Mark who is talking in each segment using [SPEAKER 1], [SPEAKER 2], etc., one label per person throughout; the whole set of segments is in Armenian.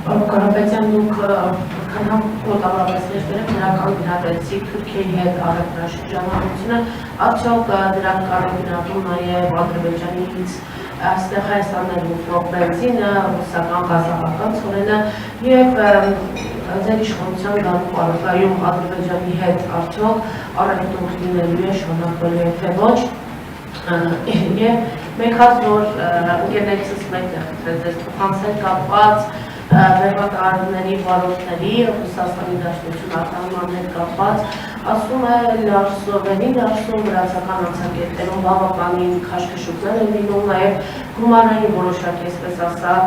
[SPEAKER 1] Կարապետյան դուք մոտավորապես ներկայացրեք գնահատեցիք Թուրքիայի հետ առևտրաշրջանառությունը, արդյոք դրան կարող գնահատում նաև Ադրբեջանից այստեղ Հայաստանն ուտող բենզինը, ռուսական գազահական ցորենը եւ ձեր իշխանության գանուկ առարկայում Ադրբեջանի հետ արդյոք առևտուր լինելու է շարունակվելու է թե ոչ եւ մենք հազոր ընկերներիցս մեկն է խնդրել ձեր փոխանցել կապված վերմակարների վարորդների Ռուսաստանի Դաշնություն արտահանման հետ կապված ասում է Լարսովում վրացական անցակետերում բավականին քաշքշուկներ են լինում նաև գումարային որոշակի այսպես ասած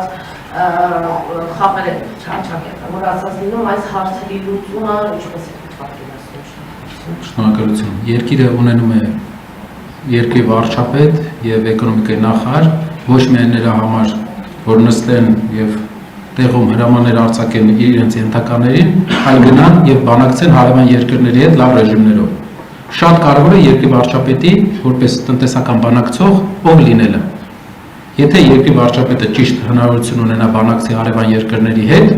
[SPEAKER 1] խաղեր են չաչակետը որ ասած լինում այս հարցերի լուծումը ինչպես է պատկերացնում։
[SPEAKER 2] Շնորհակալություն։ Երկիրը ունենում է երկրի վարչապետ եւ էկոնոմիկայի նախարար, ոչ միայն նրա համար, որ նստեն եւ տեղում հրամաններ արձակեն իրենց ենթականերին, այլ գնան եւ բանակցեն հարևան երկրների հետ լավ ռեժիմներով։ Շատ կարևոր է երկրի վարչապետի որպես տնտեսական բանակցող ով լինելը։ Եթե երկրի վարչապետը ճիշտ հնարավորություն ունենա բանակցի հարևան երկրների հետ,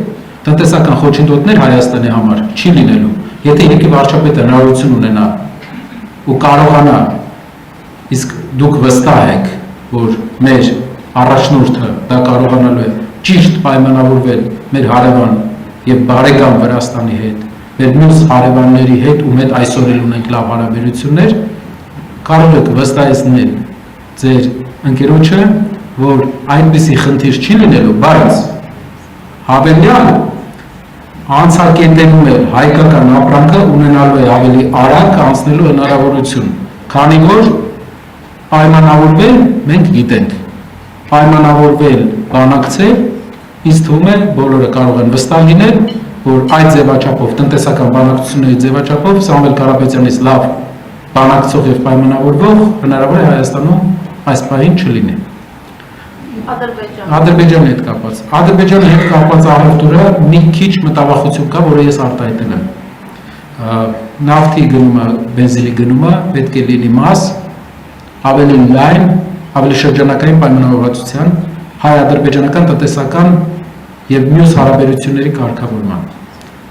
[SPEAKER 2] տնտեսական խոչընդոտներ Հայաստանի համար չի լինելու։ Եթե երկրի վարչապետը հնարավորություն ունենա ու կարողանա, իսկ դուք վստահ եք, որ մեր առաջնորդը դա կարողանալու է ճիշտ պայմանավորվել մեր հարևան եւ բարեկամ Վրաստանի հետ, մեր մյուս հարևանների հետ, ում հետ այսօր էլ ունենք լավ հարաբերություններ, կարող եք վստահեցնել ձեր ընկերոջը, որ այնպիսի խնդիր չի լինելու, բայց հավելյալ անցակետերում է հայկական ապրանքը ունենալու է ավելի արագ անցնելու հնարավորություն, քանի որ պայմանավորվել մենք գիտենք, պայմանավորվել բանակցել, ինձ թվում է բոլորը կարող են վստահ լինել, որ այդ ձևաչափով, տնտեսական բանակցությունների ձևաչափով Սամվել Կարապետյանից լավ բանակցող եւ պայմանավորվող հնարավոր է Հայաստանում այս պահին չլինի։ Ադրբեջանի հետ կապված։ Ադրբեջանի հետ կապված առևտուրը մի քիչ մտավախություն կա, որը ես արտահայտել եմ։ Նավթի գնումը, բենզինի գնումը պետք է լինի մաս ավելի լայն, ավելի շրջանակային պայմանավորվածության հայ-ադրբեջանական տնտեսական եւ մյուս հարաբերությունների կարգավորման։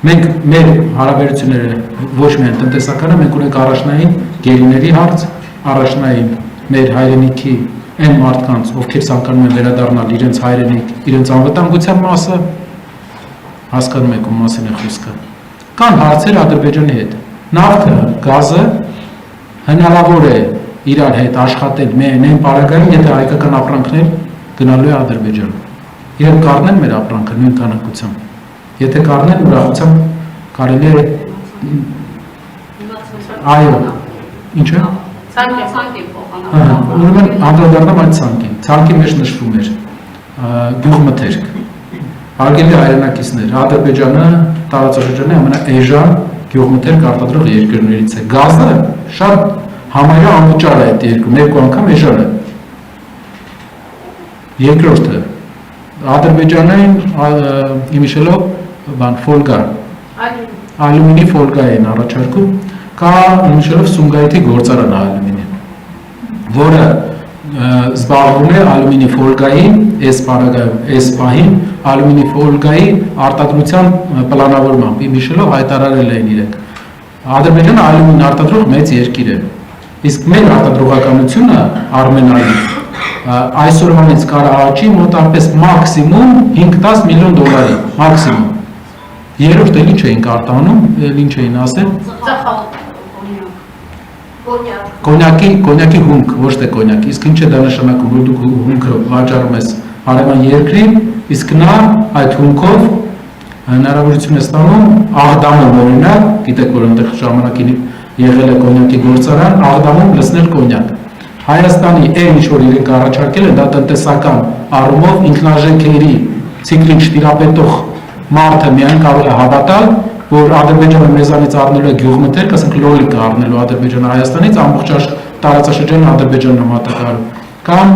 [SPEAKER 2] Մենք մեր հարաբերությունները ոչ միայն տնտեսականը, մենք ունենք առաջնային գերիների հարց, առաջնային մեր հայրենիքի այն մարդկանց, ովքեր ցանկանում են վերադառնալ իրենց հայրենիք, իրենց անվտանգության մասը, հասկանում եք ում մասին է խոսքը։ Կան հարցեր Ադրբեջանի հետ։ Նավթը, գազը հնարավոր է իրար հետ աշխատել միայն այն պարագայում, եթե հայկական ապրանքներ գնալու է Ադրբեջան։ Երբ կառնեն մեր ապրանքը նույն քանակությամբ, եթե կառնեն ուրախությամբ կարելի է այո, ինչ է։
[SPEAKER 1] Ցանկի փոխանցում։
[SPEAKER 2] Ուրեմն անդրադառնամ այդ ցանկին։ Ցանկի մեջ նշվում էր գյուղմթերք։ Հարգելի հայրենակիցներ, Ադրբեջանը տարածաշրջանի ամենաէժան գյուղմթերք արտադրող երկրներից է։ Գազը շատ համարյա անվճար է այդ երկրում, երկու անգամ էժան է։ Երկրորդը Ադրբեջանային իմիշելով ֆոլգա, ալյումինի ֆոլգա են առաջարկում, կա իմիշելով Սումգայիթի գործարան ալյումինի, որը զբաղվում է ալյումինի ֆոլգայի, այս պահին ալյումինի ֆոլգայի արտադրության պլանավորմամբ, իմիշելով հայտարարել են իրենք։ Ադրբեջանը ալյումին արտադրող մեծ երկիր է, իսկ մեր արտադրողականությունը Արմենիայի այսօրվանից կարա աճի մոտավորապես մաքսիմում 5-10 միլիոն դոլարի, մաքսիմում։ Երրորդ էլ ինչ էին արտահանում, ինչ էին ասել։ Կոնյակի հումք, ոչ թե կոնյակ, իսկ ինչ է դա նշանակում, որ դուք հումքը վաճառում ես հարևան երկրին, իսկ նա այդ հումքով հնարավորություն է ստանում Աղդամում օրինակ, գիտեք որ այնտեղ ժամանակին եղել է կոնյակի գործարան, Աղդամում լցնել կոնյակ։ Հայաստանի այն ինչ որ իրենք առաջարկել են, դա տնտեսական առումով ինքնաժեքերի ցիկլին չտիրապետող մարդը միայն կարող է հավատալ, որ Ադրբեջանը մեզանից առնելու է գյուղմթերք, ասենք լոլիկը առնելու Ադրբեջանը Հայաստանից, ամբողջ տարածաշրջանը Ադրբեջանն է մատակարարում։ Կամ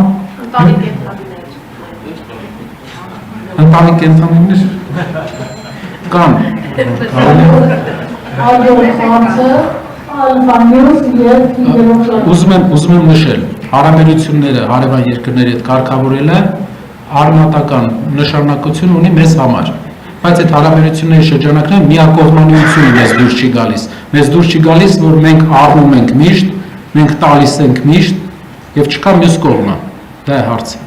[SPEAKER 2] ընտանիք կենտրոններ կամ Ուզում եմ նշել, հարաբերությունները հարևան երկրների հետ կարգավորելը արմատական նշանակություն ունի մեզ համար։ բայց այդ հարաբերությունների շրջանակներում միակողմանիությունը մեզ դուրս չի գալիս։ Մեզ դուրս չի գալիս, որ մենք առնում ենք միշտ, մենք տալիս ենք միշտ եւ չկա մյուս կողմը։ Դա է հարցը։